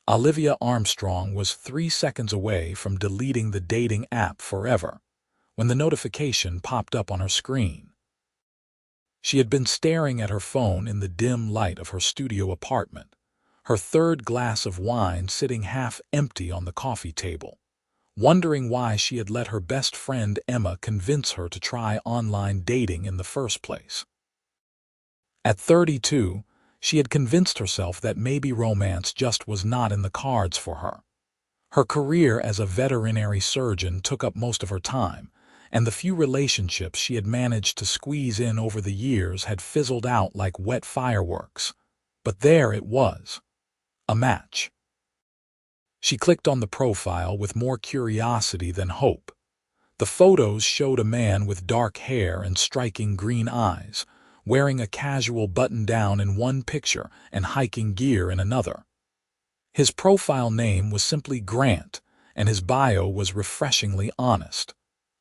Olivia Armstrong was 3 seconds away from deleting the dating app forever when the notification popped up on her screen. She had been staring at her phone in the dim light of her studio apartment, her third glass of wine sitting half empty on the coffee table, wondering why she had let her best friend Emma convince her to try online dating in the first place. At 32, she had convinced herself that maybe romance just was not in the cards for her. Her career as a veterinary surgeon took up most of her time, and the few relationships she had managed to squeeze in over the years had fizzled out like wet fireworks. But there it was, a match. She clicked on the profile with more curiosity than hope. The photos showed a man with dark hair and striking green eyes, wearing a casual button-down in one picture and hiking gear in another. His profile name was simply Grant, and his bio was refreshingly honest.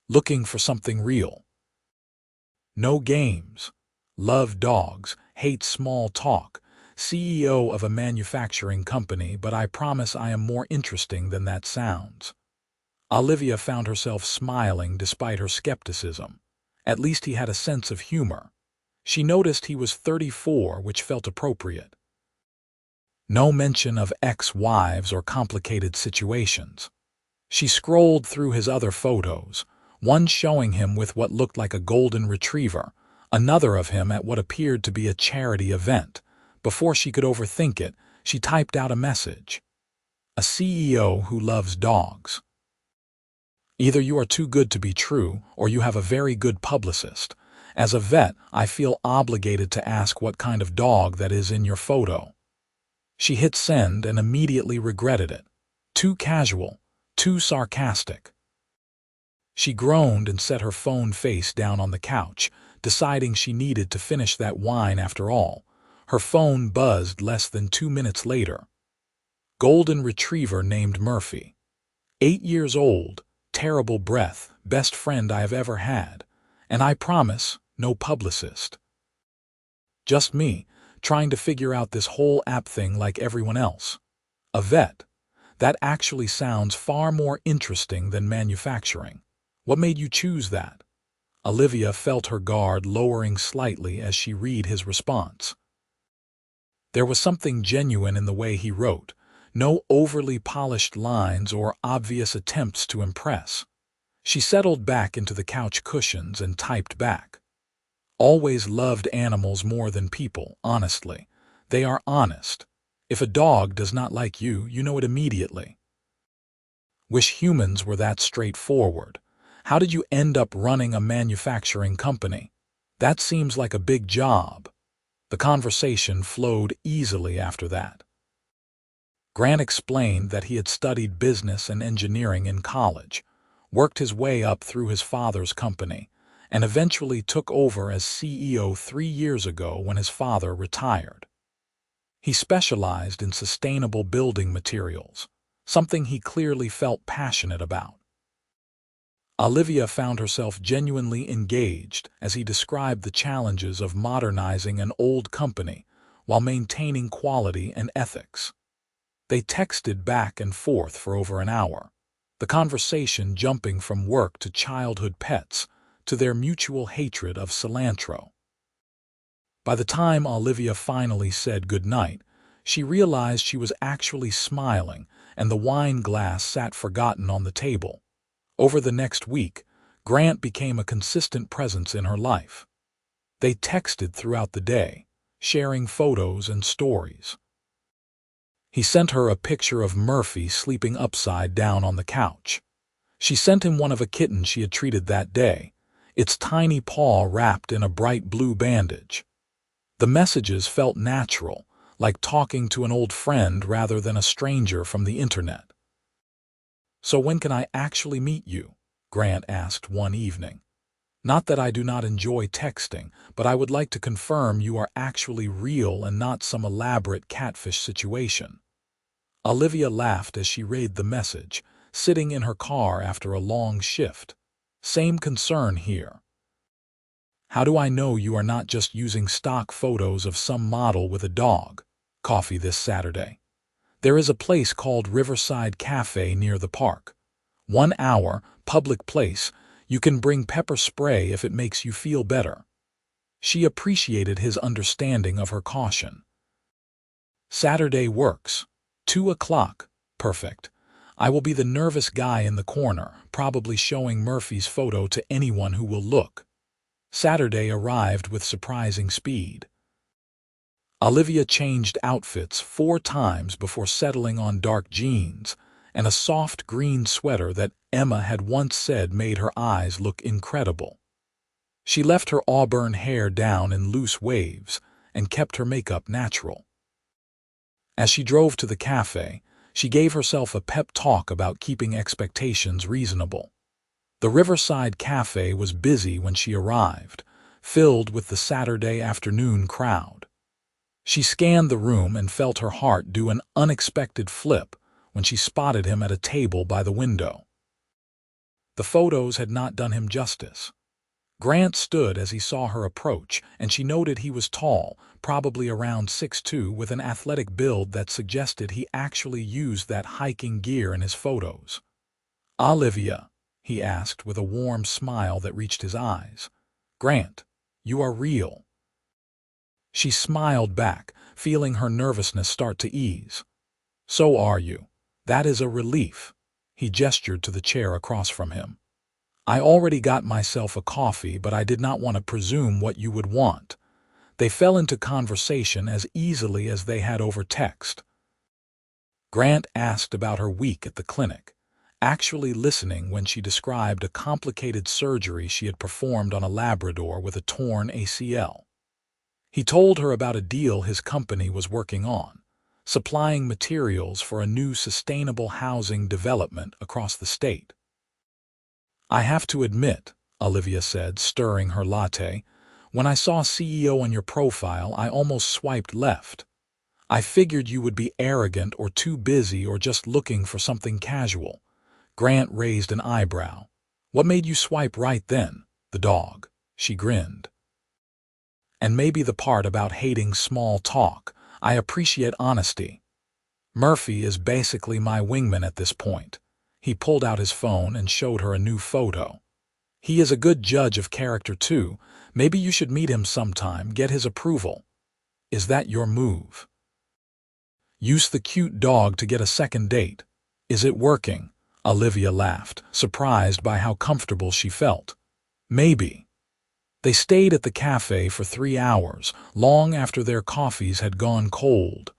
Looking for something real. No games. Love dogs, hate small talk. CEO of a manufacturing company, but I promise I am more interesting than that sounds. Olivia found herself smiling despite her skepticism. At least he had a sense of humor. She noticed he was 34, which felt appropriate. No mention of ex-wives or complicated situations. She scrolled through his other photos, one showing him with what looked like a golden retriever, another of him at what appeared to be a charity event. Before she could overthink it, she typed out a message. A CEO who loves dogs. Either you are too good to be true, or you have a very good publicist. As a vet, I feel obligated to ask what kind of dog that is in your photo. She hit send and immediately regretted it. Too casual, too sarcastic. She groaned and set her phone face down on the couch, deciding she needed to finish that wine after all. Her phone buzzed less than 2 minutes later. Golden retriever named Murphy. 8 years old, terrible breath, best friend I have ever had. And I promise, no publicist. Just me, trying to figure out this whole app thing like everyone else. A vet. That actually sounds far more interesting than manufacturing. What made you choose that? Olivia felt her guard lowering slightly as she read his response. There was something genuine in the way he wrote, no overly polished lines or obvious attempts to impress. She settled back into the couch cushions and typed back. Always loved animals more than people, honestly. They are honest. If a dog does not like you, you know it immediately. Wish humans were that straightforward. How did you end up running a manufacturing company? That seems like a big job. The conversation flowed easily after that. Grant explained that he had studied business and engineering in college, worked his way up through his father's company, and eventually took over as CEO 3 years ago when his father retired. He specialized in sustainable building materials, something he clearly felt passionate about. Olivia found herself genuinely engaged as he described the challenges of modernizing an old company while maintaining quality and ethics. They texted back and forth for over an hour, the conversation jumping from work to childhood pets to their mutual hatred of cilantro. By the time Olivia finally said goodnight, she realized she was actually smiling and the wine glass sat forgotten on the table. Over the next week, Grant became a consistent presence in her life. They texted throughout the day, sharing photos and stories. He sent her a picture of Murphy sleeping upside down on the couch. She sent him one of a kitten she had treated that day, its tiny paw wrapped in a bright blue bandage. The messages felt natural, like talking to an old friend rather than a stranger from the internet. "So when can I actually meet you?" Grant asked one evening. "Not that I do not enjoy texting, but I would like to confirm you are actually real and not some elaborate catfish situation." Olivia laughed as she read the message, sitting in her car after a long shift. "Same concern here. How do I know you are not just using stock photos of some model with a dog? Coffee this Saturday." There is a place called Riverside Cafe near the park. 1 hour, public place. You can bring pepper spray if it makes you feel better. She appreciated his understanding of her caution. Saturday works. 2 o'clock. Perfect. I will be the nervous guy in the corner, probably showing Murphy's photo to anyone who will look. Saturday arrived with surprising speed. Olivia changed outfits 4 times before settling on dark jeans and a soft green sweater that Emma had once said made her eyes look incredible. She left her auburn hair down in loose waves and kept her makeup natural. As she drove to the cafe, she gave herself a pep talk about keeping expectations reasonable. The Riverside Cafe was busy when she arrived, filled with the Saturday afternoon crowd. She scanned the room and felt her heart do an unexpected flip when she spotted him at a table by the window. The photos had not done him justice. Grant stood as he saw her approach, and she noted he was tall, probably around 6'2", with an athletic build that suggested he actually used that hiking gear in his photos. "Olivia," he asked with a warm smile that reached his eyes. "Grant, you are real." She smiled back, feeling her nervousness start to ease. "So are you. That is a relief." He gestured to the chair across from him. "I already got myself a coffee, but I did not want to presume what you would want." They fell into conversation as easily as they had over text. Grant asked about her week at the clinic, actually listening when she described a complicated surgery she had performed on a Labrador with a torn ACL. He told her about a deal his company was working on, supplying materials for a new sustainable housing development across the state. "I have to admit," Olivia said, stirring her latte, "when I saw CEO on your profile, I almost swiped left. I figured you would be arrogant or too busy or just looking for something casual." Grant raised an eyebrow. "What made you swipe right then?" "The dog." She grinned. "And maybe the part about hating small talk. I appreciate honesty. Murphy is basically my wingman at this point." He pulled out his phone and showed her a new photo. "He is a good judge of character too. Maybe you should meet him sometime, get his approval." "Is that your move? Use the cute dog to get a second date. Is it working?" Olivia laughed, surprised by how comfortable she felt. "Maybe." They stayed at the cafe for 3 hours, long after their coffees had gone cold.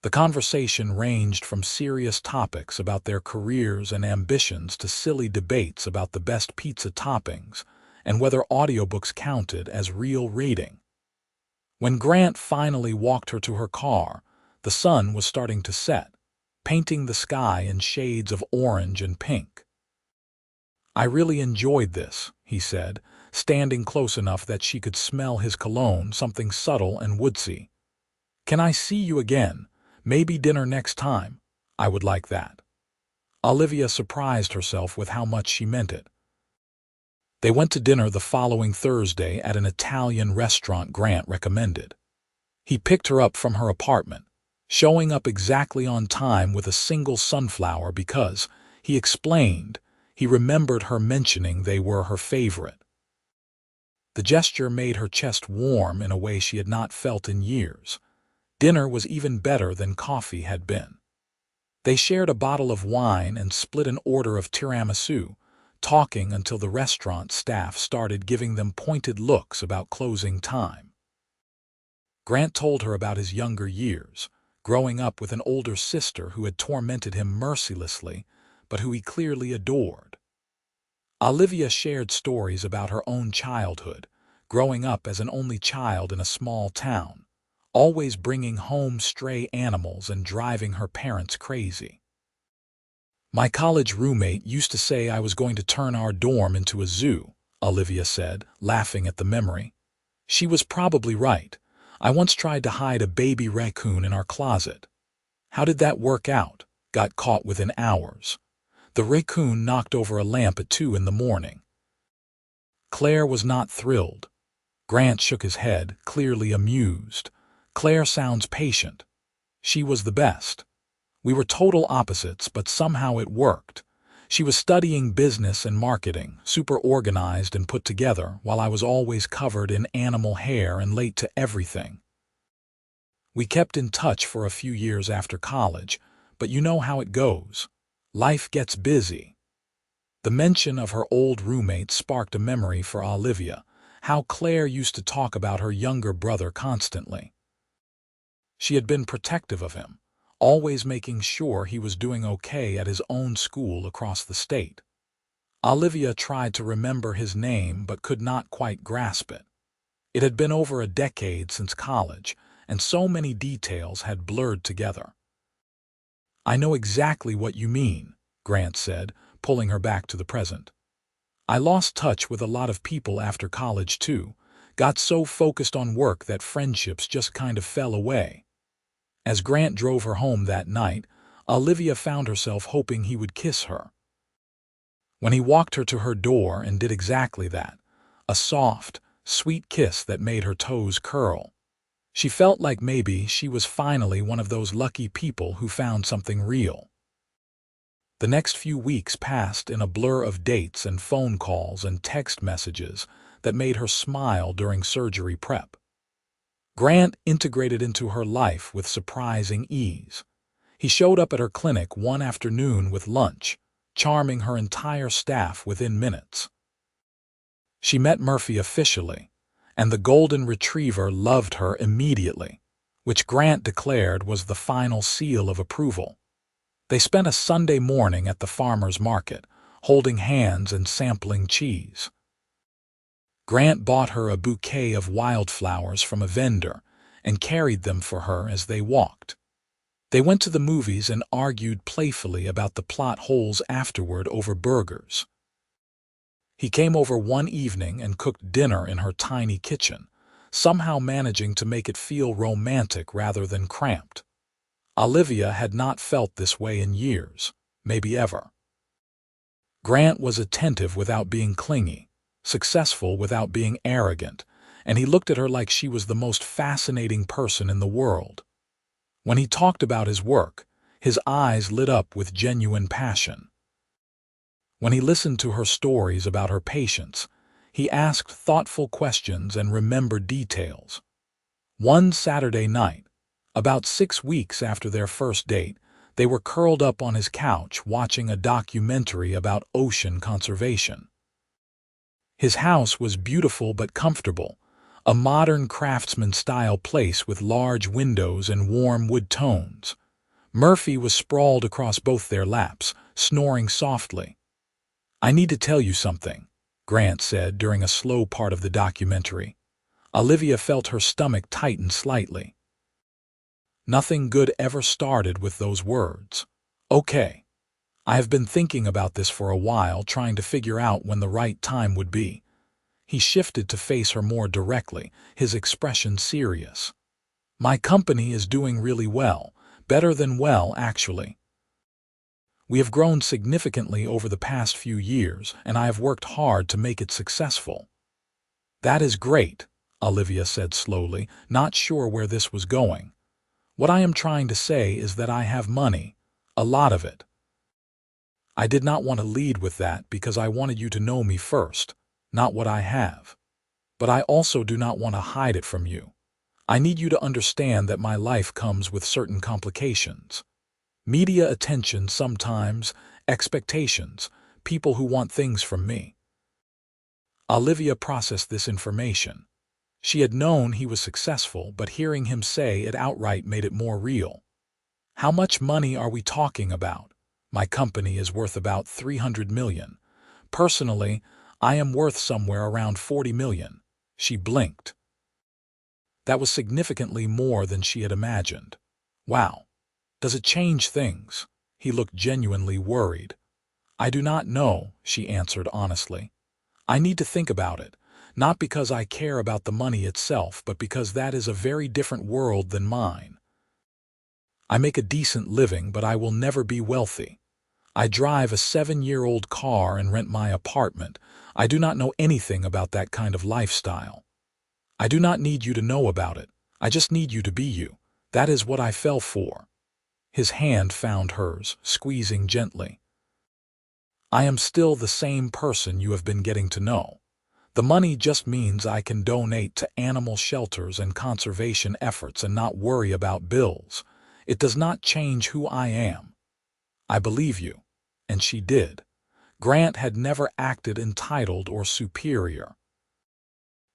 The conversation ranged from serious topics about their careers and ambitions to silly debates about the best pizza toppings and whether audiobooks counted as real reading. When Grant finally walked her to her car, the sun was starting to set, painting the sky in shades of orange and pink. "I really enjoyed this," he said, standing close enough that she could smell his cologne, something subtle and woodsy. "Can I see you again? Maybe dinner next time?" "I would like that." Olivia surprised herself with how much she meant it. They went to dinner the following Thursday at an Italian restaurant Grant recommended. He picked her up from her apartment, showing up exactly on time with a single sunflower because, he explained, he remembered her mentioning they were her favorite. The gesture made her chest warm in a way she had not felt in years. Dinner was even better than coffee had been. They shared a bottle of wine and split an order of tiramisu, talking until the restaurant staff started giving them pointed looks about closing time. Grant told her about his younger years, growing up with an older sister who had tormented him mercilessly, but who he clearly adored. Olivia shared stories about her own childhood, growing up as an only child in a small town, always bringing home stray animals and driving her parents crazy. "My college roommate used to say I was going to turn our dorm into a zoo," Olivia said, laughing at the memory. "She was probably right. I once tried to hide a baby raccoon in our closet. How did that work out? Got caught within hours. The raccoon knocked over a lamp at 2 in the morning." Claire was not thrilled. Grant shook his head, clearly amused. "Claire sounds patient." She was the best. We were total opposites, but somehow it worked. She was studying business and marketing, super organized and put together, while I was always covered in animal hair and late to everything. We kept in touch for a few years after college, but you know how it goes. Life gets busy. The mention of her old roommate sparked a memory for Olivia, how Claire used to talk about her younger brother constantly. She had been protective of him, always making sure he was doing okay at his own school across the state. Olivia tried to remember his name but could not quite grasp it. It had been over a decade since college, and so many details had blurred together. "I know exactly what you mean," Grant said, pulling her back to the present. "I lost touch with a lot of people after college too, got so focused on work that friendships just kind of fell away." As Grant drove her home that night, Olivia found herself hoping he would kiss her. When he walked her to her door and did exactly that, a soft, sweet kiss that made her toes curl, she felt like maybe she was finally one of those lucky people who found something real. The next few weeks passed in a blur of dates and phone calls and text messages that made her smile during surgery prep. Grant integrated into her life with surprising ease. He showed up at her clinic one afternoon with lunch, charming her entire staff within minutes. She met Murphy officially, and the golden retriever loved her immediately, which Grant declared was the final seal of approval. They spent a Sunday morning at the farmer's market, holding hands and sampling cheese. Grant bought her a bouquet of wildflowers from a vendor and carried them for her as they walked. They went to the movies and argued playfully about the plot holes afterward over burgers. He came over one evening and cooked dinner in her tiny kitchen, somehow managing to make it feel romantic rather than cramped. Olivia had not felt this way in years, maybe ever. Grant was attentive without being clingy, successful without being arrogant, and he looked at her like she was the most fascinating person in the world. When he talked about his work, his eyes lit up with genuine passion. When he listened to her stories about her patients, he asked thoughtful questions and remembered details. One Saturday night, about 6 weeks after their first date, they were curled up on his couch watching a documentary about ocean conservation. His house was beautiful but comfortable, a modern craftsman-style place with large windows and warm wood tones. Murphy was sprawled across both their laps, snoring softly. "I need to tell you something," Grant said during a slow part of the documentary. Olivia felt her stomach tighten slightly. Nothing good ever started with those words. "Okay. I have been thinking about this for a while, trying to figure out when the right time would be." He shifted to face her more directly, his expression serious. "My company is doing really well, better than well, actually. We have grown significantly over the past few years, and I have worked hard to make it successful." "That is great," Olivia said slowly, not sure where this was going. "What I am trying to say is that I have money, a lot of it. I did not want to lead with that because I wanted you to know me first, not what I have. But I also do not want to hide it from you. I need you to understand that my life comes with certain complications. Media attention sometimes, expectations, people who want things from me." Olivia processed this information. She had known he was successful, but hearing him say it outright made it more real. "How much money are we talking about?" "My company is worth about 300 million. Personally, I am worth somewhere around 40 million. She blinked. That was significantly more than she had imagined. "Wow. Does it change things?" He looked genuinely worried. "I do not know," she answered honestly. "I need to think about it, not because I care about the money itself, but because that is a very different world than mine. I make a decent living, but I will never be wealthy. I drive a 7-year-old car and rent my apartment. I do not know anything about that kind of lifestyle. I do not need you to know about it. I just need you to be you. That is what I fell for. His hand found hers, squeezing gently. I am still the same person you have been getting to know. The money just means I can donate to animal shelters and conservation efforts and not worry about bills. It does not change who I am. I believe you. And she did. Grant had never acted entitled or superior.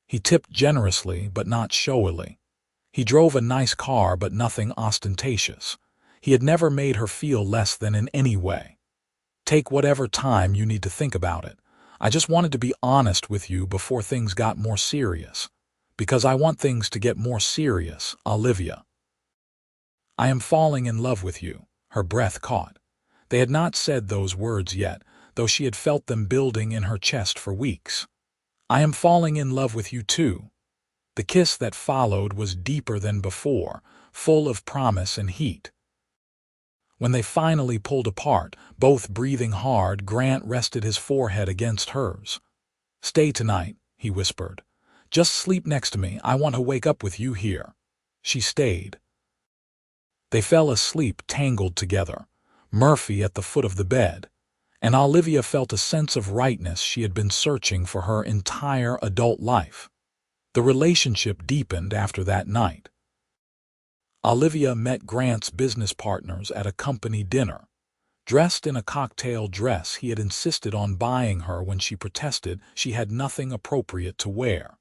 He tipped generously but not showily. He drove a nice car but nothing ostentatious. He had never made her feel less than in any way. Take whatever time you need to think about it. I just wanted to be honest with you before things got more serious. Because I want things to get more serious, Olivia. I am falling in love with you, her breath caught. They had not said those words yet, though she had felt them building in her chest for weeks. I am falling in love with you too. The kiss that followed was deeper than before, full of promise and heat. When they finally pulled apart, both breathing hard, Grant rested his forehead against hers. Stay tonight, he whispered. Just sleep next to me. I want to wake up with you here. She stayed. They fell asleep tangled together, Murphy at the foot of the bed, and Olivia felt a sense of rightness she had been searching for her entire adult life. The relationship deepened after that night. Olivia met Grant's business partners at a company dinner. Dressed in a cocktail dress he had insisted on buying her when she protested she had nothing appropriate to wear.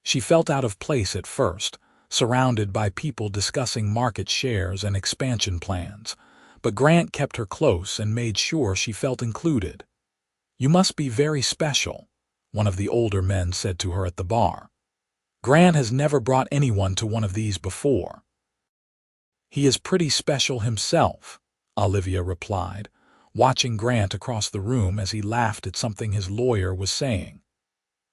She felt out of place at first, surrounded by people discussing market shares and expansion plans, but Grant kept her close and made sure she felt included. You must be very special, one of the older men said to her at the bar. Grant has never brought anyone to one of these before. He is pretty special himself, Olivia replied, watching Grant across the room as he laughed at something his lawyer was saying.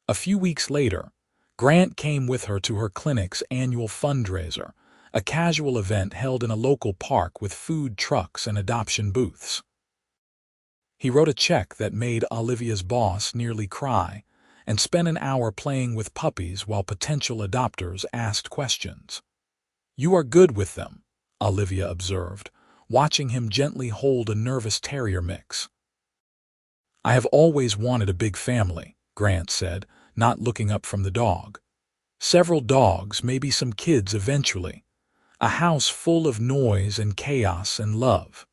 A few weeks later, Grant came with her to her clinic's annual fundraiser, a casual event held in a local park with food trucks and adoption booths. He wrote a check that made Olivia's boss nearly cry, and spent an hour playing with puppies while potential adopters asked questions. You are good with them, Olivia observed, watching him gently hold a nervous terrier mix. I have always wanted a big family, Grant said, not looking up from the dog. Several dogs, maybe some kids eventually. A house full of noise and chaos and love.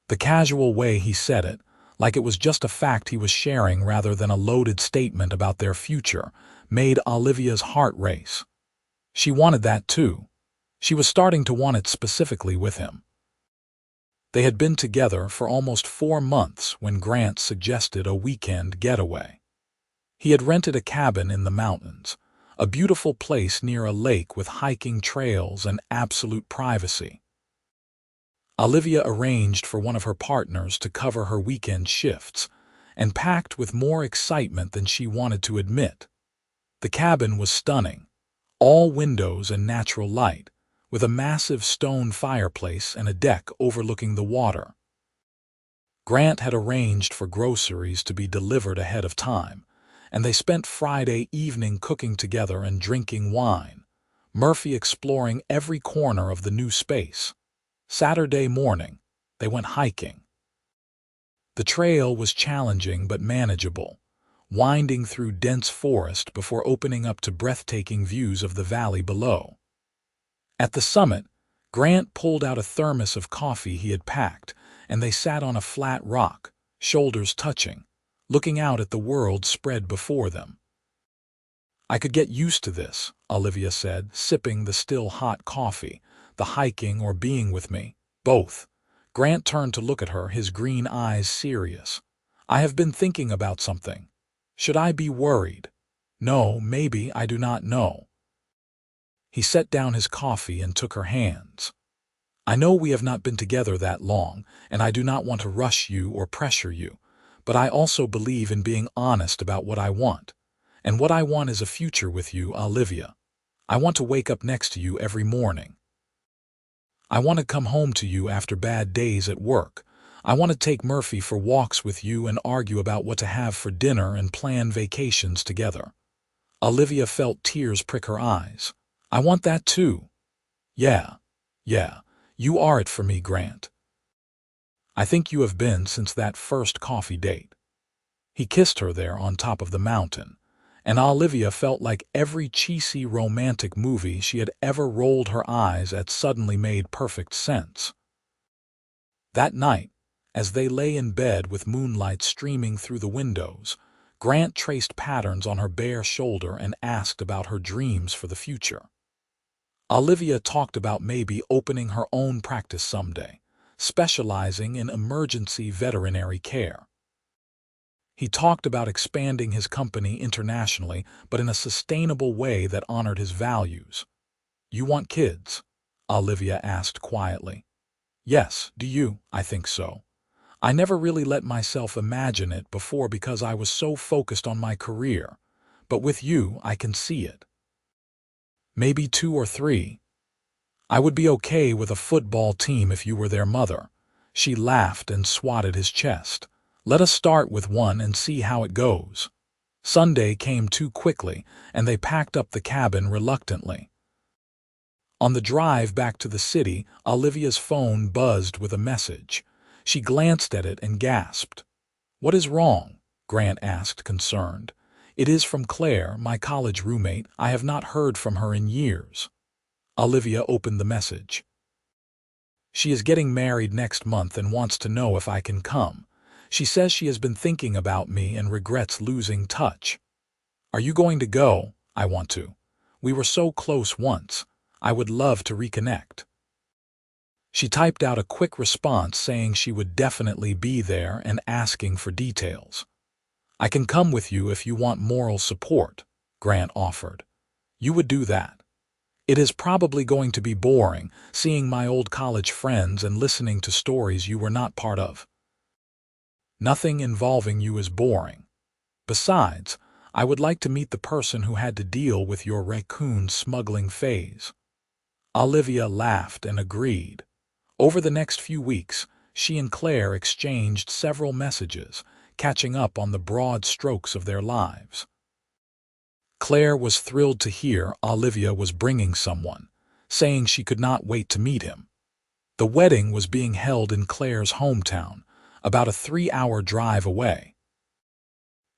The casual way he said it, like it was just a fact he was sharing rather than a loaded statement about their future, made Olivia's heart race. She wanted that too. She was starting to want it specifically with him. They had been together for almost 4 months when Grant suggested a weekend getaway. He had rented a cabin in the mountains, a beautiful place near a lake with hiking trails and absolute privacy. Olivia arranged for one of her partners to cover her weekend shifts, and packed with more excitement than she wanted to admit. The cabin was stunning, all windows and natural light, with a massive stone fireplace and a deck overlooking the water. Grant had arranged for groceries to be delivered ahead of time, and they spent Friday evening cooking together and drinking wine, Murphy exploring every corner of the new space. Saturday morning, they went hiking. The trail was challenging but manageable, winding through dense forest before opening up to breathtaking views of the valley below. At the summit, Grant pulled out a thermos of coffee he had packed, and they sat on a flat rock, shoulders touching, looking out at the world spread before them. I could get used to this, Olivia said, sipping the still hot coffee, the hiking or being with me, both. Grant turned to look at her, his green eyes serious. I have been thinking about something. Should I be worried? No, maybe, I do not know. He set down his coffee and took her hands. I know we have not been together that long, and I do not want to rush you or pressure you, but I also believe in being honest about what I want. And what I want is a future with you, Olivia. I want to wake up next to you every morning. I want to come home to you after bad days at work. I want to take Murphy for walks with you and argue about what to have for dinner and plan vacations together. Olivia felt tears prick her eyes. I want that too. Yeah, yeah, you are it for me, Grant. I think you have been since that first coffee date. He kissed her there on top of the mountain, and Olivia felt like every cheesy romantic movie she had ever rolled her eyes at suddenly made perfect sense. That night, as they lay in bed with moonlight streaming through the windows, Grant traced patterns on her bare shoulder and asked about her dreams for the future. Olivia talked about maybe opening her own practice someday, specializing in emergency veterinary care. He talked about expanding his company internationally, but in a sustainable way that honored his values. You want kids? Olivia asked quietly. Yes, do you? I think so. I never really let myself imagine it before because I was so focused on my career, but with you I can see it. Maybe 2 or 3. I would be okay with a football team if you were their mother. She laughed and swatted his chest. Let us start with 1 and see how it goes. Sunday came too quickly, and they packed up the cabin reluctantly. On the drive back to the city, Olivia's phone buzzed with a message. She glanced at it and gasped. What is wrong? Grant asked, concerned. It is from Claire, my college roommate. I have not heard from her in years. Olivia opened the message. She is getting married next month and wants to know if I can come. She says she has been thinking about me and regrets losing touch. Are you going to go? I want to. We were so close once. I would love to reconnect. She typed out a quick response saying she would definitely be there and asking for details. I can come with you if you want moral support, Grant offered. You would do that. It is probably going to be boring, seeing my old college friends and listening to stories you were not part of. Nothing involving you is boring. Besides, I would like to meet the person who had to deal with your raccoon smuggling phase. Olivia laughed and agreed. Over the next few weeks, she and Claire exchanged several messages, catching up on the broad strokes of their lives. Claire was thrilled to hear Olivia was bringing someone, saying she could not wait to meet him. The wedding was being held in Claire's hometown, about a 3-hour drive away.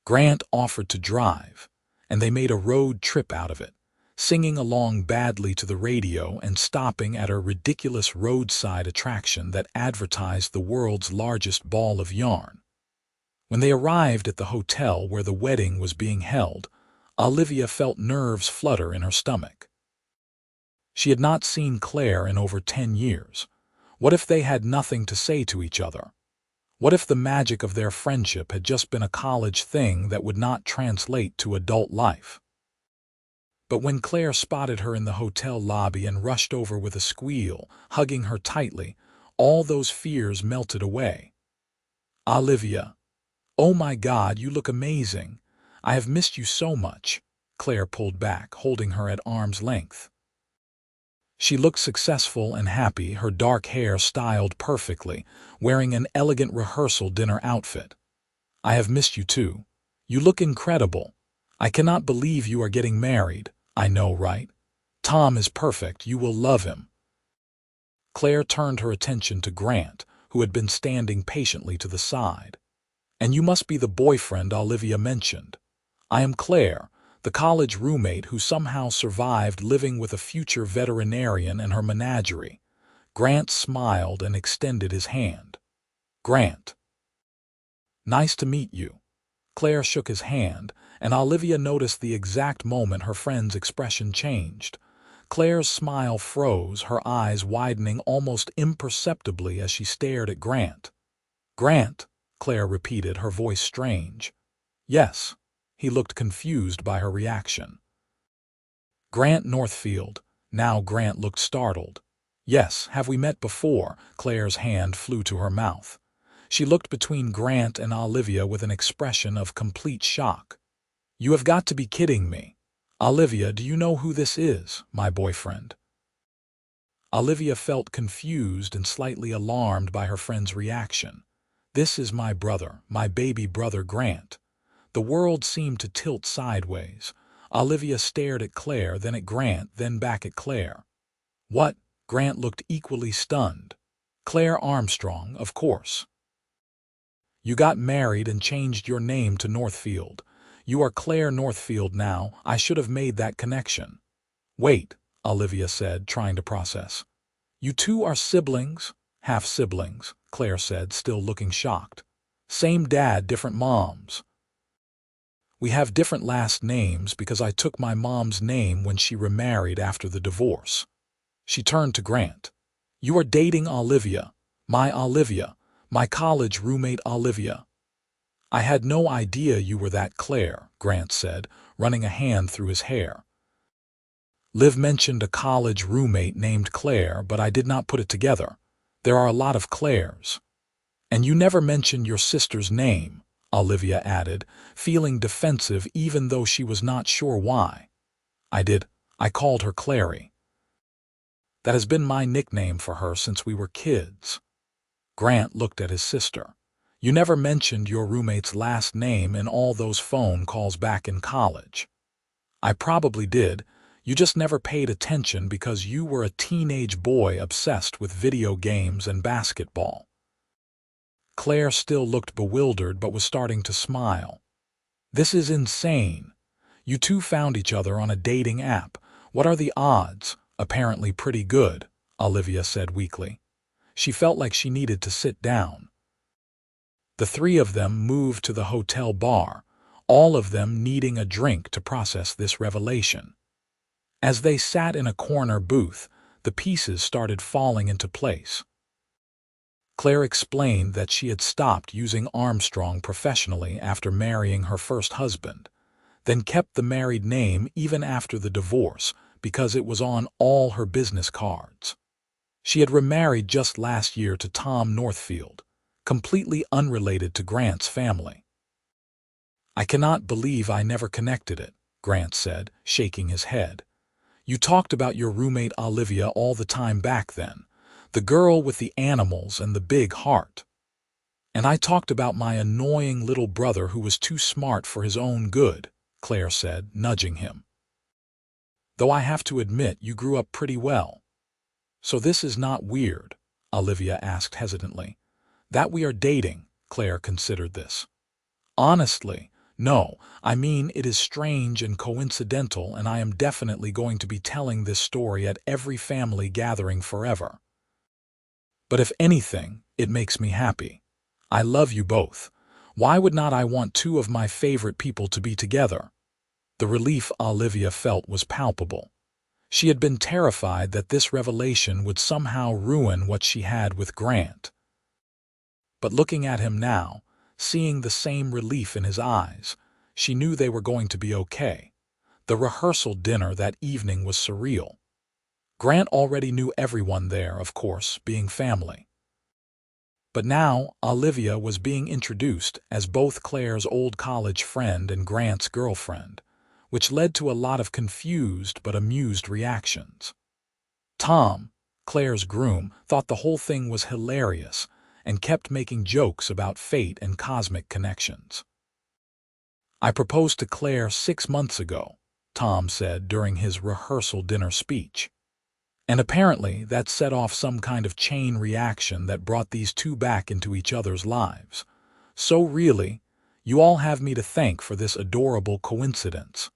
Grant offered to drive, and they made a road trip out of it, singing along badly to the radio and stopping at a ridiculous roadside attraction that advertised the world's largest ball of yarn. When they arrived at the hotel where the wedding was being held, Olivia felt nerves flutter in her stomach. She had not seen Claire in over 10 years. What if they had nothing to say to each other? What if the magic of their friendship had just been a college thing that would not translate to adult life? But when Claire spotted her in the hotel lobby and rushed over with a squeal, hugging her tightly, all those fears melted away. Olivia, oh my God, you look amazing. I have missed you so much. Claire pulled back, holding her at arm's length. She looked successful and happy, her dark hair styled perfectly, wearing an elegant rehearsal dinner outfit. I have missed you too. You look incredible. I cannot believe you are getting married. I know, right? Tom is perfect. You will love him. Claire turned her attention to Grant, who had been standing patiently to the side. And you must be the boyfriend Olivia mentioned. I am Claire, the college roommate who somehow survived living with a future veterinarian and her menagerie. Grant smiled and extended his hand. Grant. Nice to meet you. Claire shook his hand, and Olivia noticed the exact moment her friend's expression changed. Claire's smile froze, her eyes widening almost imperceptibly as she stared at Grant. Grant, Claire repeated, her voice strange. Yes. He looked confused by her reaction. Grant Northfield. Now Grant looked startled. Yes, have we met before? Claire's hand flew to her mouth. She looked between Grant and Olivia with an expression of complete shock. You have got to be kidding me. Olivia, do you know who this is, my boyfriend? Olivia felt confused and slightly alarmed by her friend's reaction. This is my brother, my baby brother Grant. The world seemed to tilt sideways. Olivia stared at Claire, then at Grant, then back at Claire. What? Grant looked equally stunned. Claire Armstrong, of course. You got married and changed your name to Northfield. You are Claire Northfield now. I should have made that connection. Wait, Olivia said, trying to process. You two are siblings? Half-siblings, Claire said, still looking shocked. Same dad, different moms. We have different last names because I took my mom's name when she remarried after the divorce. She turned to Grant. You are dating Olivia, my college roommate Olivia. I had no idea you were that Claire, Grant said, running a hand through his hair. Liv mentioned a college roommate named Claire, but I did not put it together. There are a lot of Claires. And you never mentioned your sister's name, Olivia added, feeling defensive even though she was not sure why. I did. I called her Clary. That has been my nickname for her since we were kids. Grant looked at his sister. You never mentioned your roommate's last name in all those phone calls back in college. I probably did. You just never paid attention because you were a teenage boy obsessed with video games and basketball. Claire still looked bewildered but was starting to smile. This is insane. You two found each other on a dating app. What are the odds? Apparently pretty good, Olivia said weakly. She felt like she needed to sit down. The three of them moved to the hotel bar, all of them needing a drink to process this revelation. As they sat in a corner booth, the pieces started falling into place. Claire explained that she had stopped using Armstrong professionally after marrying her first husband, then kept the married name even after the divorce because it was on all her business cards. She had remarried just last year to Tom Northfield, completely unrelated to Grant's family. I cannot believe I never connected it, Grant said, shaking his head. You talked about your roommate Olivia all the time back then, the girl with the animals and the big heart. And I talked about my annoying little brother who was too smart for his own good, Claire said, nudging him. Though I have to admit you grew up pretty well. So this is not weird, Olivia asked hesitantly. That we are dating, Claire considered this. Honestly, no, I mean it is strange and coincidental, and I am definitely going to be telling this story at every family gathering forever. But if anything, it makes me happy. I love you both. Why would not I want two of my favorite people to be together? The relief Olivia felt was palpable. She had been terrified that this revelation would somehow ruin what she had with Grant. But looking at him now, seeing the same relief in his eyes, she knew they were going to be okay. The rehearsal dinner that evening was surreal. Grant already knew everyone there, of course, being family. But now Olivia was being introduced as both Claire's old college friend and Grant's girlfriend, which led to a lot of confused but amused reactions. Tom, Claire's groom, thought the whole thing was hilarious and kept making jokes about fate and cosmic connections. I proposed to Claire 6 months ago, Tom said during his rehearsal dinner speech. And apparently that set off some kind of chain reaction that brought these two back into each other's lives. So really, you all have me to thank for this adorable coincidence.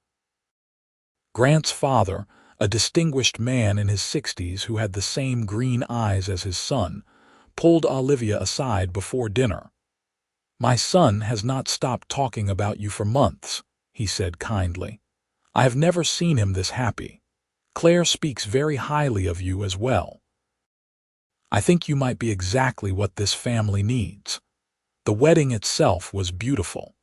Grant's father, a distinguished man in his 60s who had the same green eyes as his son, pulled Olivia aside before dinner. My son has not stopped talking about you for months, he said kindly. I have never seen him this happy. Claire speaks very highly of you as well. I think you might be exactly what this family needs. The wedding itself was beautiful.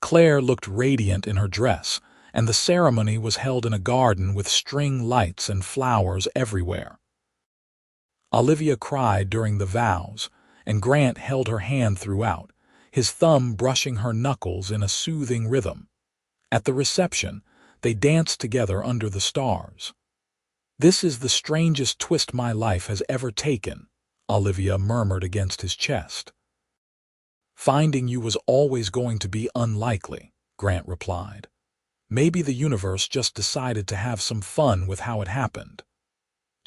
Claire looked radiant in her dress, and the ceremony was held in a garden with string lights and flowers everywhere. Olivia cried during the vows, and Grant held her hand throughout, his thumb brushing her knuckles in a soothing rhythm. At the reception, they danced together under the stars. This is the strangest twist my life has ever taken, Olivia murmured against his chest. Finding you was always going to be unlikely, Grant replied. Maybe the universe just decided to have some fun with how it happened.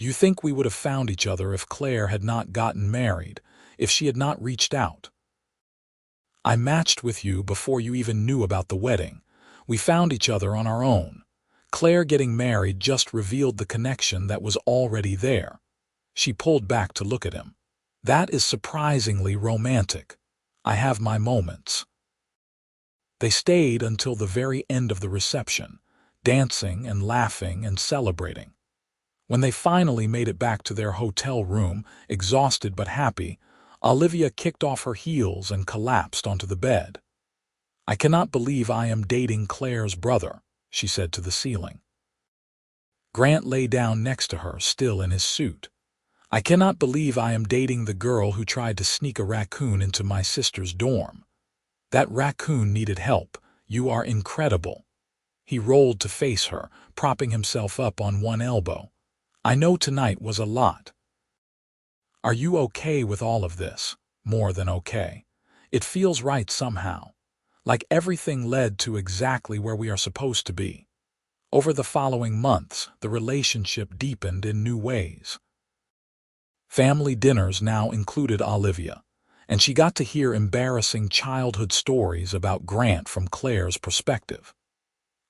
Do you think we would have found each other if Claire had not gotten married, if she had not reached out? I matched with you before you even knew about the wedding. We found each other on our own. Claire getting married just revealed the connection that was already there. She pulled back to look at him. That is surprisingly romantic. I have my moments. They stayed until the very end of the reception, dancing and laughing and celebrating. When they finally made it back to their hotel room, exhausted but happy, Olivia kicked off her heels and collapsed onto the bed. I cannot believe I am dating Claire's brother, she said to the ceiling. Grant lay down next to her, still in his suit. I cannot believe I am dating the girl who tried to sneak a raccoon into my sister's dorm. That raccoon needed help. You are incredible. He rolled to face her, propping himself up on one elbow. I know tonight was a lot. Are you okay with all of this? More than okay. It feels right somehow. Like everything led to exactly where we are supposed to be. Over the following months, the relationship deepened in new ways. Family dinners now included Olivia, and she got to hear embarrassing childhood stories about Grant from Claire's perspective.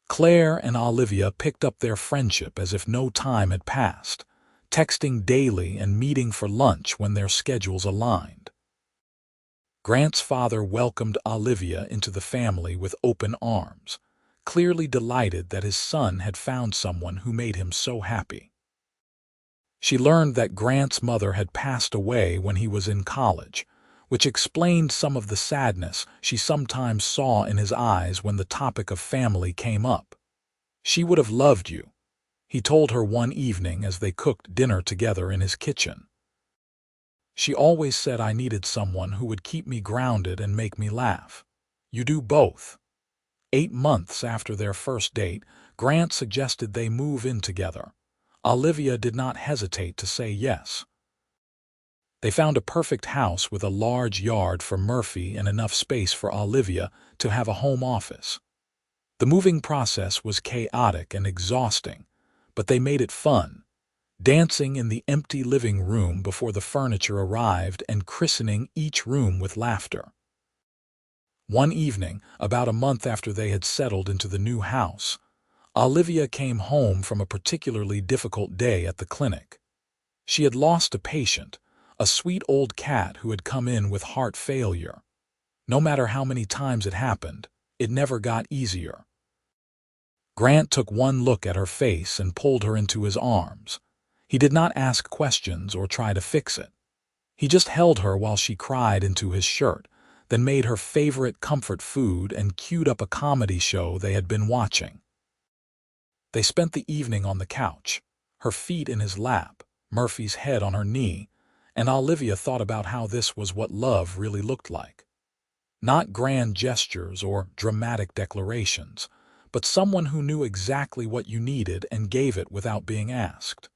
Claire and Olivia picked up their friendship as if no time had passed, texting daily and meeting for lunch when their schedules aligned. Grant's father welcomed Olivia into the family with open arms, clearly delighted that his son had found someone who made him so happy. She learned that Grant's mother had passed away when he was in college, which explained some of the sadness she sometimes saw in his eyes when the topic of family came up. She would have loved you, he told her one evening as they cooked dinner together in his kitchen. She always said I needed someone who would keep me grounded and make me laugh. You do both. 8 months after their first date, Grant suggested they move in together. Olivia did not hesitate to say yes. They found a perfect house with a large yard for Murphy and enough space for Olivia to have a home office. The moving process was chaotic and exhausting, but they made it fun, dancing in the empty living room before the furniture arrived and christening each room with laughter. One evening, about a month after they had settled into the new house, Olivia came home from a particularly difficult day at the clinic. She had lost a patient, a sweet old cat who had come in with heart failure. No matter how many times it happened, it never got easier. Grant took one look at her face and pulled her into his arms. He did not ask questions or try to fix it. He just held her while she cried into his shirt, then made her favorite comfort food and queued up a comedy show they had been watching. They spent the evening on the couch, her feet in his lap, Murphy's head on her knee, and Olivia thought about how this was what love really looked like. Not grand gestures or dramatic declarations, but someone who knew exactly what you needed and gave it without being asked.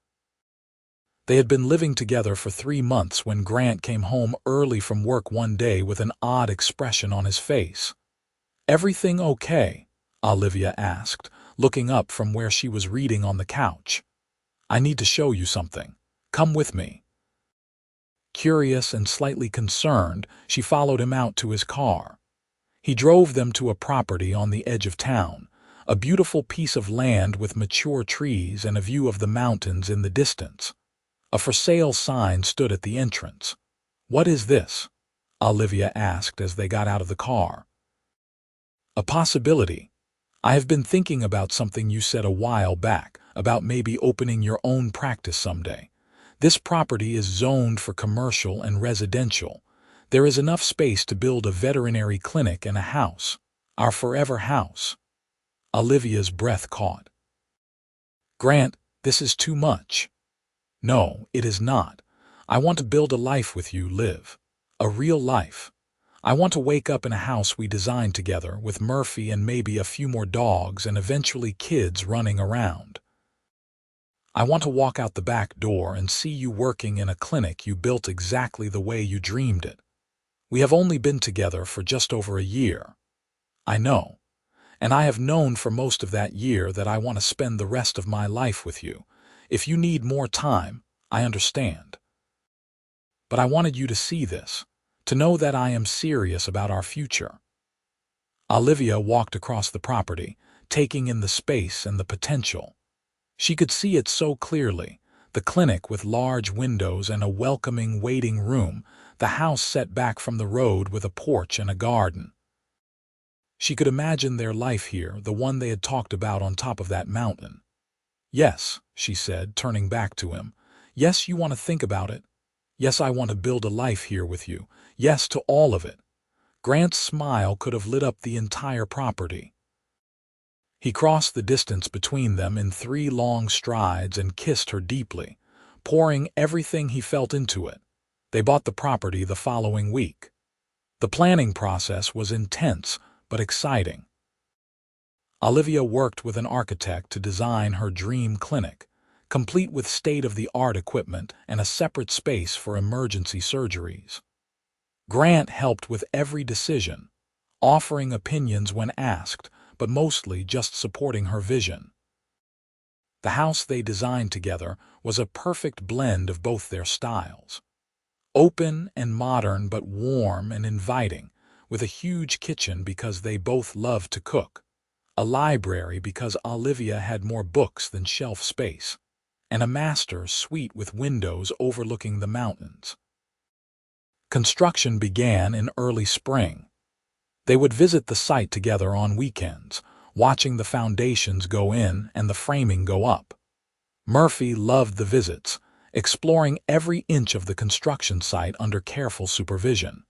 They had been living together for 3 months when Grant came home early from work one day with an odd expression on his face. "Everything okay?" Olivia asked, looking up from where she was reading on the couch. "I need to show you something. Come with me." Curious and slightly concerned, she followed him out to his car. He drove them to a property on the edge of town, a beautiful piece of land with mature trees and a view of the mountains in the distance. A for sale sign stood at the entrance. "What is this?" Olivia asked as they got out of the car. "A possibility. I have been thinking about something you said a while back, about maybe opening your own practice someday. This property is zoned for commercial and residential. There is enough space to build a veterinary clinic and a house. Our forever house." Olivia's breath caught. "Grant, this is too much." "No, it is not. I want to build a life with you, Liv. A real life. I want to wake up in a house we designed together with Murphy and maybe a few more dogs and eventually kids running around. I want to walk out the back door and see you working in a clinic you built exactly the way you dreamed it. We have only been together for just over a year. I know. And I have known for most of that year that I want to spend the rest of my life with you. If you need more time, I understand. But I wanted you to see this, to know that I am serious about our future. Olivia walked across the property, taking in the space and the potential. She could see it so clearly, the clinic with large windows and a welcoming waiting room, the house set back from the road with a porch and a garden. She could imagine their life here, the one they had talked about on top of that mountain. Yes, she said, turning back to him. Yes, you want to think about it. Yes, I want to build a life here with you. Yes to all of it. Grant's smile could have lit up the entire property. He crossed the distance between them in 3 long strides and kissed her deeply, pouring everything he felt into it. They bought the property the following week. The planning process was intense but exciting. Olivia worked with an architect to design her dream clinic, complete with state-of-the-art equipment and a separate space for emergency surgeries. Grant helped with every decision, offering opinions when asked, but mostly just supporting her vision. The house they designed together was a perfect blend of both their styles. Open and modern but warm and inviting, with a huge kitchen because they both loved to cook, a library because Olivia had more books than shelf space, and a master suite with windows overlooking the mountains. Construction began in early spring. They would visit the site together on weekends, watching the foundations go in and the framing go up. Murphy loved the visits, exploring every inch of the construction site under careful supervision.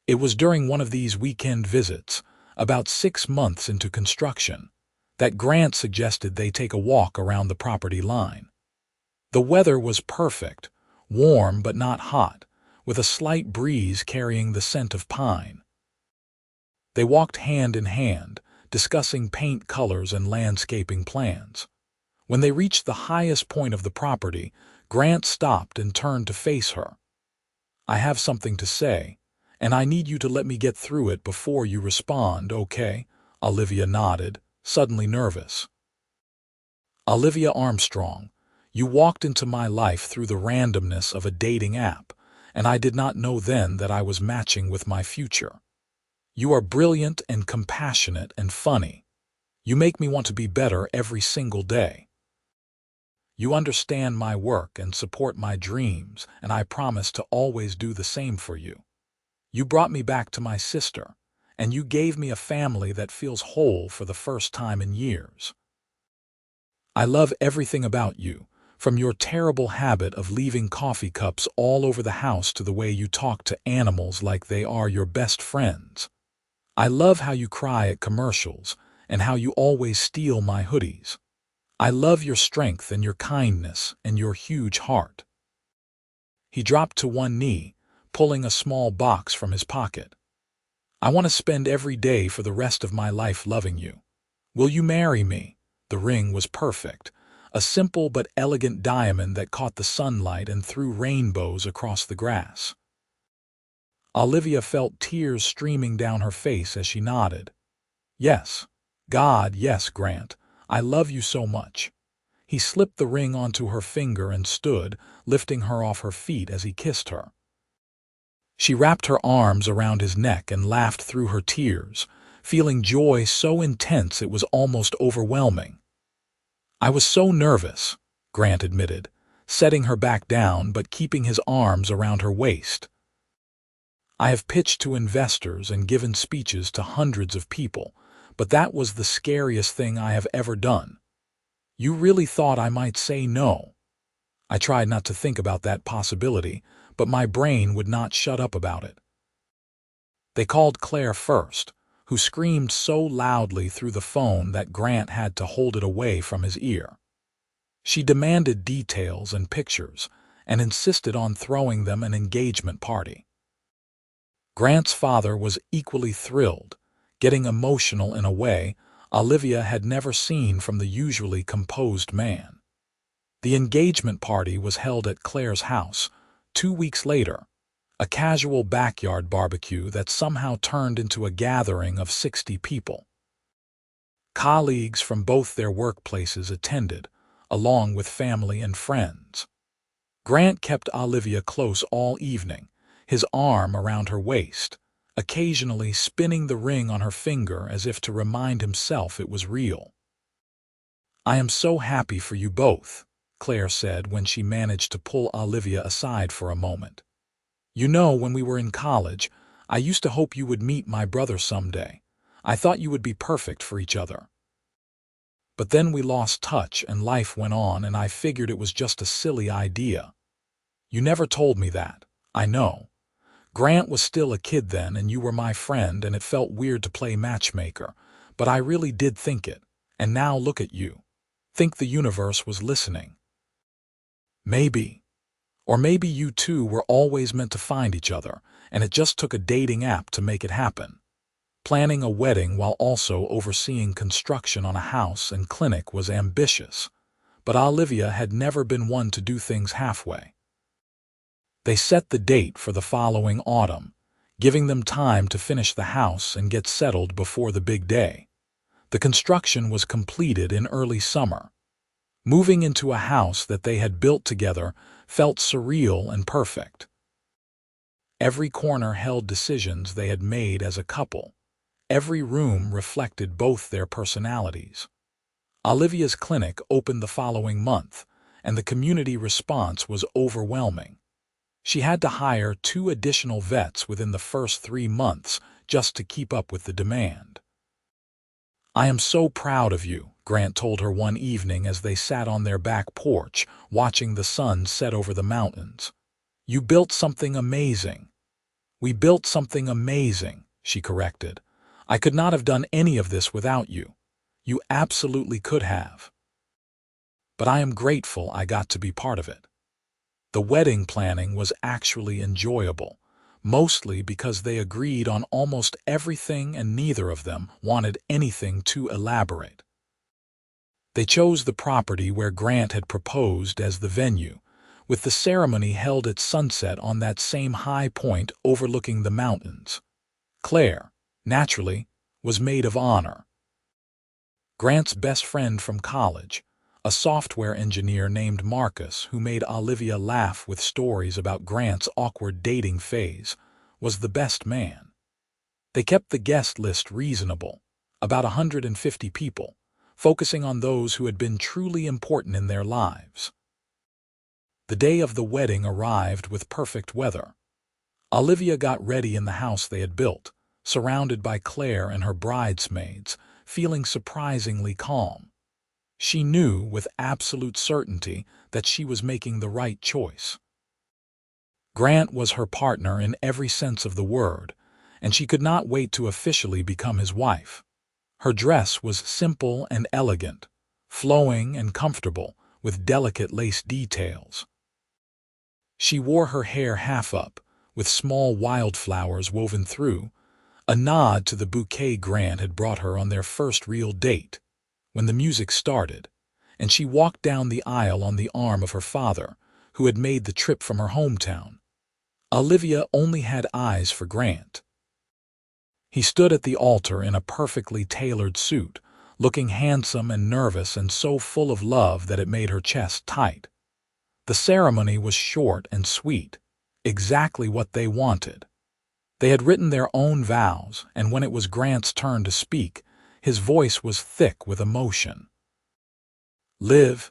It was during one of these weekend visits, about 6 months into construction, that Grant suggested they take a walk around the property line. The weather was perfect, warm but not hot, with a slight breeze carrying the scent of pine. They walked hand in hand, discussing paint colors and landscaping plans. When they reached the highest point of the property, Grant stopped and turned to face her. "I have something to say, and I need you to let me get through it before you respond, okay?" Olivia nodded, suddenly nervous. "Olivia Armstrong, you walked into my life through the randomness of a dating app, and I did not know then that I was matching with my future. You are brilliant and compassionate and funny. You make me want to be better every single day. You understand my work and support my dreams, and I promise to always do the same for you. You brought me back to my sister, and you gave me a family that feels whole for the first time in years. I love everything about you, from your terrible habit of leaving coffee cups all over the house to the way you talk to animals like they are your best friends. I love how you cry at commercials and how you always steal my hoodies. I love your strength and your kindness and your huge heart." He dropped to one knee, pulling a small box from his pocket. "I want to spend every day for the rest of my life loving you. Will you marry me?" The ring was perfect, a simple but elegant diamond that caught the sunlight and threw rainbows across the grass. Olivia felt tears streaming down her face as she nodded. "Yes, God, yes, Grant. I love you so much." He slipped the ring onto her finger and stood, lifting her off her feet as he kissed her. She wrapped her arms around his neck and laughed through her tears, feeling joy so intense it was almost overwhelming. "I was so nervous," Grant admitted, setting her back down but keeping his arms around her waist. "I have pitched to investors and given speeches to hundreds of people, but that was the scariest thing I have ever done. You really thought I might say no." I tried not to think about that possibility, but my brain would not shut up about it. They called Claire first, who screamed so loudly through the phone that Grant had to hold it away from his ear. She demanded details and pictures, and insisted on throwing them an engagement party. Grant's father was equally thrilled, getting emotional in a way Olivia had never seen from the usually composed man. The engagement party was held at Claire's house 2 weeks later, a casual backyard barbecue that somehow turned into a gathering of 60 people. Colleagues from both their workplaces attended, along with family and friends. Grant kept Olivia close all evening, his arm around her waist, occasionally spinning the ring on her finger as if to remind himself it was real. "I am so happy for you both," Claire said when she managed to pull Olivia aside for a moment. "You know, when we were in college, I used to hope you would meet my brother someday. I thought you would be perfect for each other. But then we lost touch and life went on, and I figured it was just a silly idea. You never told me that, I know. Grant was still a kid then, and you were my friend, and it felt weird to play matchmaker, but I really did think it, and now look at you. Think the universe was listening. Maybe. Or maybe you two were always meant to find each other, and it just took a dating app to make it happen. Planning a wedding while also overseeing construction on a house and clinic was ambitious, but Olivia had never been one to do things halfway. They set the date for the following autumn, giving them time to finish the house and get settled before the big day. The construction was completed in early summer. Moving into a house that they had built together felt surreal and perfect. Every corner held decisions they had made as a couple. Every room reflected both their personalities. Olivia's clinic opened the following month, and the community response was overwhelming. She had to hire 2 additional vets within the first 3 months just to keep up with the demand. "I am so proud of you," Grant told her one evening as they sat on their back porch, watching the sun set over the mountains. "You built something amazing." "We built something amazing," she corrected. "I could not have done any of this without you. You absolutely could have. But I am grateful I got to be part of it." The wedding planning was actually enjoyable, mostly because they agreed on almost everything and neither of them wanted anything too elaborate. They chose the property where Grant had proposed as the venue, with the ceremony held at sunset on that same high point overlooking the mountains. Claire, naturally, was maid of honor. Grant's best friend from college, a software engineer named Marcus who made Olivia laugh with stories about Grant's awkward dating phase, was the best man. They kept the guest list reasonable, about 150 people, focusing on those who had been truly important in their lives. The day of the wedding arrived with perfect weather. Olivia got ready in the house they had built, surrounded by Claire and her bridesmaids, feeling surprisingly calm. She knew with absolute certainty that she was making the right choice. Grant was her partner in every sense of the word, and she could not wait to officially become his wife. Her dress was simple and elegant, flowing and comfortable, with delicate lace details. She wore her hair half up, with small wildflowers woven through, a nod to the bouquet Grant had brought her on their first real date. When the music started, and she walked down the aisle on the arm of her father, who had made the trip from her hometown, Olivia only had eyes for Grant. He stood at the altar in a perfectly tailored suit, looking handsome and nervous and so full of love that it made her chest tight. The ceremony was short and sweet, exactly what they wanted. They had written their own vows, and when it was Grant's turn to speak, his voice was thick with emotion. "Liv,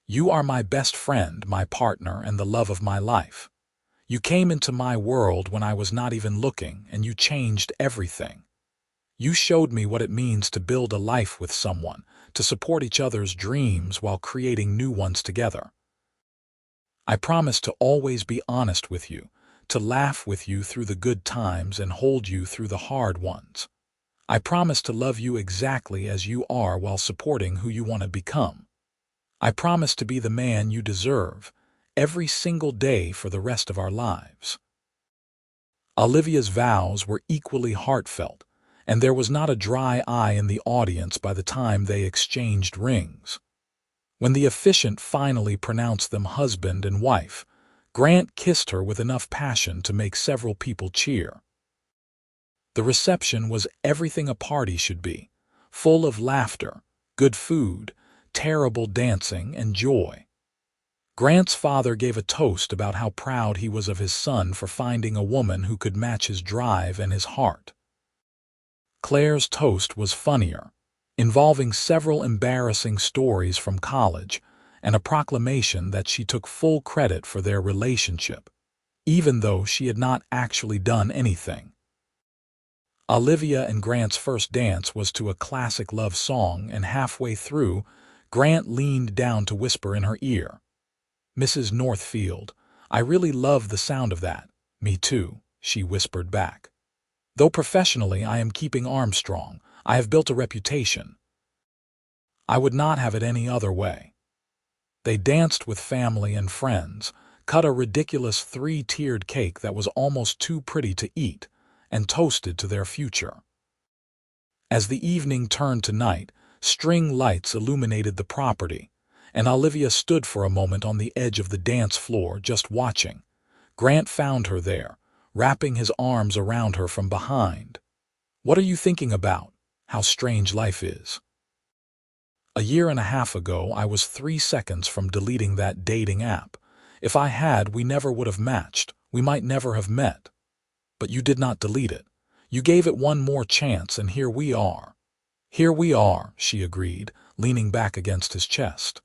you are my best friend, my partner, and the love of my life. You came into my world when I was not even looking, and you changed everything. You showed me what it means to build a life with someone, to support each other's dreams while creating new ones together. I promise to always be honest with you, to laugh with you through the good times and hold you through the hard ones. I promise to love you exactly as you are while supporting who you want to become. I promise to be the man you deserve, every single day for the rest of our lives." Olivia's vows were equally heartfelt, and there was not a dry eye in the audience by the time they exchanged rings. When the officiant finally pronounced them husband and wife, Grant kissed her with enough passion to make several people cheer. The reception was everything a party should be, full of laughter, good food, terrible dancing, and joy. Grant's father gave a toast about how proud he was of his son for finding a woman who could match his drive and his heart. Claire's toast was funnier, involving several embarrassing stories from college and a proclamation that she took full credit for their relationship, even though she had not actually done anything. Olivia and Grant's first dance was to a classic love song, and halfway through, Grant leaned down to whisper in her ear, "Mrs. Northfield, I really love the sound of that." "Me too," she whispered back. "Though professionally I am keeping Armstrong, I have built a reputation. I would not have it any other way." They danced with family and friends, cut a ridiculous three-tiered cake that was almost too pretty to eat, and toasted to their future. As the evening turned to night, string lights illuminated the property, and Olivia stood for a moment on the edge of the dance floor just watching. Grant found her there, wrapping his arms around her from behind. "What are you thinking about? How strange life is." "A year and a half ago, I was 3 seconds from deleting that dating app. If I had, we never would have matched. We might never have met. But you did not delete it. You gave it one more chance, and here we are." "Here we are," she agreed, leaning back against his chest.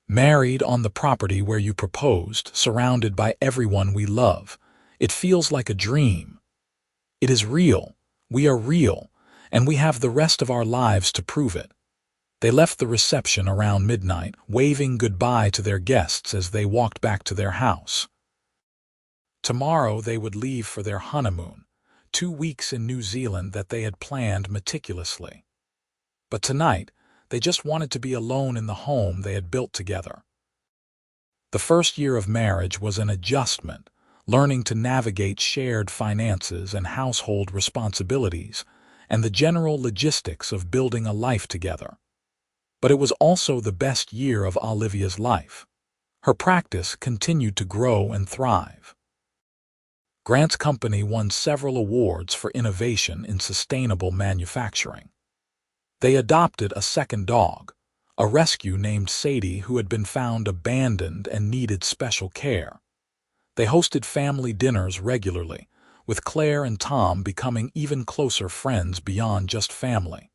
"Married on the property where you proposed, surrounded by everyone we love. It feels like a dream. It is real. We are real, and we have the rest of our lives to prove it." They left the reception around midnight, waving goodbye to their guests as they walked back to their house. Tomorrow they would leave for their honeymoon, 2 weeks in New Zealand that they had planned meticulously. But tonight, they just wanted to be alone in the home they had built together. The first year of marriage was an adjustment, learning to navigate shared finances and household responsibilities, and the general logistics of building a life together. But it was also the best year of Olivia's life. Her practice continued to grow and thrive. Grant's company won several awards for innovation in sustainable manufacturing. They adopted a second dog, a rescue named Sadie who had been found abandoned and needed special care. They hosted family dinners regularly, with Claire and Tom becoming even closer friends beyond just family.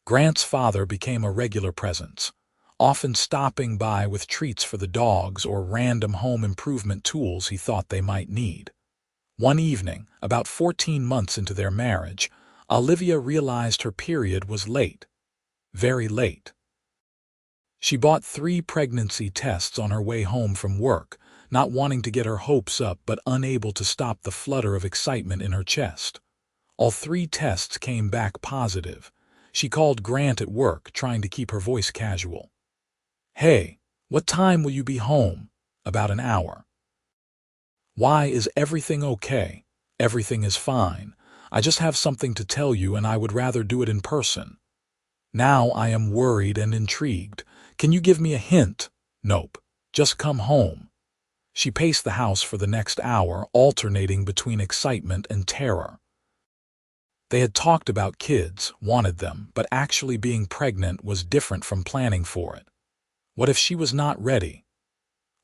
Grant's father became a regular presence, often stopping by with treats for the dogs or random home improvement tools he thought they might need. One evening, about 14 months into their marriage, Olivia realized her period was late. Very late. She bought 3 pregnancy tests on her way home from work, not wanting to get her hopes up but unable to stop the flutter of excitement in her chest. All 3 tests came back positive. She called Grant at work, trying to keep her voice casual. "Hey, what time will you be home?" "About an hour." "Why, is everything okay?" "Everything is fine. I just have something to tell you and I would rather do it in person." Now I am worried and intrigued. "Can you give me a hint?" "Nope. Just come home." She paced the house for the next hour, alternating between excitement and terror. They had talked about kids, wanted them, but actually being pregnant was different from planning for it. What if she was not ready?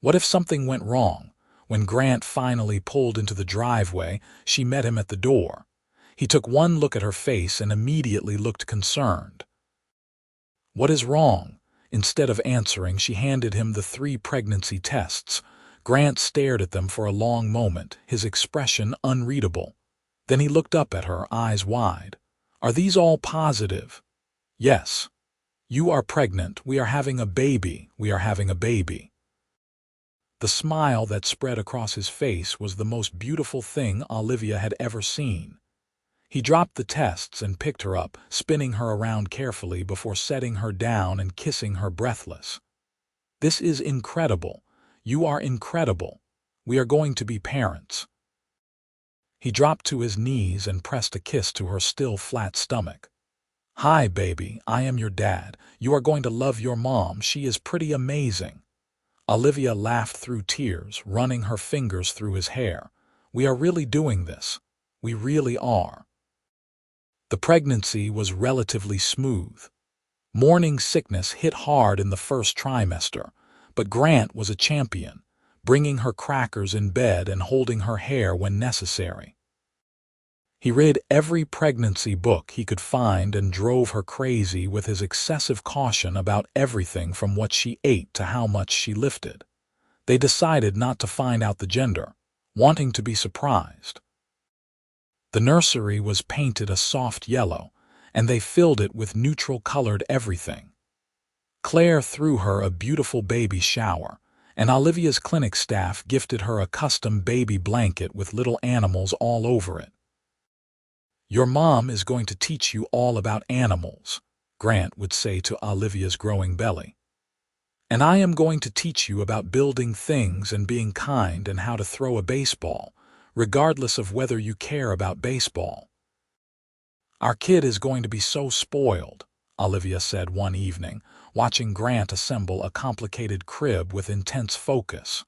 What if something went wrong? When Grant finally pulled into the driveway, she met him at the door. He took one look at her face and immediately looked concerned. "What is wrong?" Instead of answering, she handed him the 3 pregnancy tests. Grant stared at them for a long moment, his expression unreadable. Then he looked up at her, eyes wide. "Are these all positive?" "Yes." "You are pregnant. We are having a baby. We are having a baby." The smile that spread across his face was the most beautiful thing Olivia had ever seen. He dropped the tests and picked her up, spinning her around carefully before setting her down and kissing her breathless. "This is incredible. You are incredible. We are going to be parents." He dropped to his knees and pressed a kiss to her still flat stomach. "Hi, baby, I am your dad. You are going to love your mom. She is pretty amazing." Olivia laughed through tears, running her fingers through his hair. "We are really doing this. We really are." The pregnancy was relatively smooth. Morning sickness hit hard in the first trimester, But Grant was a champion, bringing her crackers in bed and holding her hair when necessary. He read every pregnancy book he could find and drove her crazy with his excessive caution about everything from what she ate to how much she lifted. They decided not to find out the gender, wanting to be surprised. The nursery was painted a soft yellow, and they filled it with neutral-colored everything. Claire threw her a beautiful baby shower, and Olivia's clinic staff gifted her a custom baby blanket with little animals all over it. "Your mom is going to teach you all about animals," Grant would say to Olivia's growing belly. "And I am going to teach you about building things and being kind and how to throw a baseball, regardless of whether you care about baseball." "Our kid is going to be so spoiled," Olivia said one evening, watching Grant assemble a complicated crib with intense focus.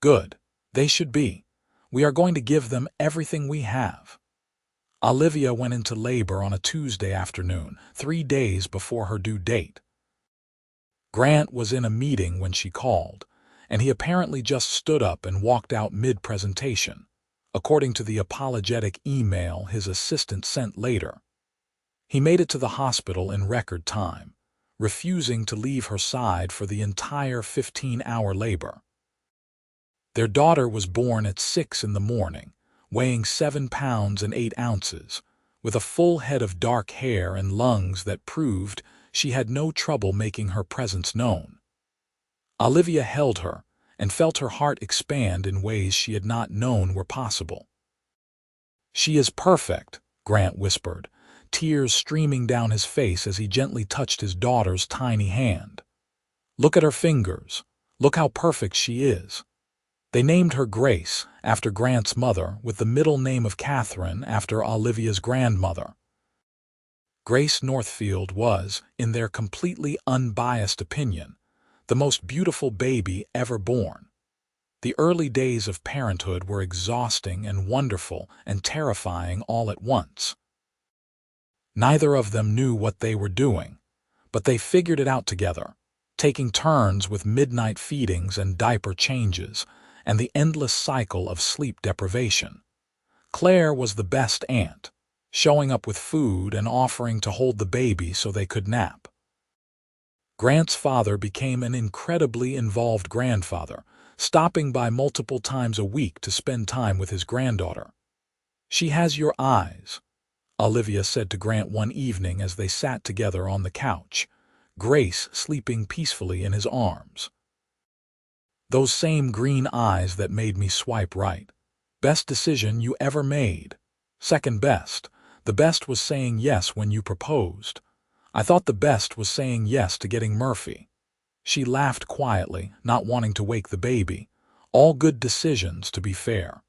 "Good. They should be. We are going to give them everything we have." Olivia went into labor on a Tuesday afternoon, 3 days before her due date. Grant was in a meeting when she called, and he apparently just stood up and walked out mid-presentation, according to the apologetic email his assistant sent later. He made it to the hospital in record time, refusing to leave her side for the entire 15-hour labor. Their daughter was born at 6 in the morning, weighing 7 pounds and 8 ounces, with a full head of dark hair and lungs that proved she had no trouble making her presence known. Olivia held her and felt her heart expand in ways she had not known were possible. "She is perfect," Grant whispered, tears streaming down his face as he gently touched his daughter's tiny hand. "Look at her fingers. Look how perfect she is." They named her Grace, after Grant's mother, with the middle name of Catherine after Olivia's grandmother. Grace Northfield was, in their completely unbiased opinion, the most beautiful baby ever born. The early days of parenthood were exhausting and wonderful and terrifying all at once. Neither of them knew what they were doing, but they figured it out together, taking turns with midnight feedings and diaper changes, and the endless cycle of sleep deprivation. Claire was the best aunt, showing up with food and offering to hold the baby so they could nap. Grant's father became an incredibly involved grandfather, stopping by multiple times a week to spend time with his granddaughter. "She has your eyes," Olivia said to Grant one evening as they sat together on the couch, Grace sleeping peacefully in his arms. "Those same green eyes that made me swipe right. Best decision you ever made. Second best. The best was saying yes when you proposed. I thought the best was saying yes to getting Murphy." She laughed quietly, not wanting to wake the baby. All good decisions, to be fair.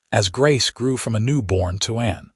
As Grace grew from a newborn to an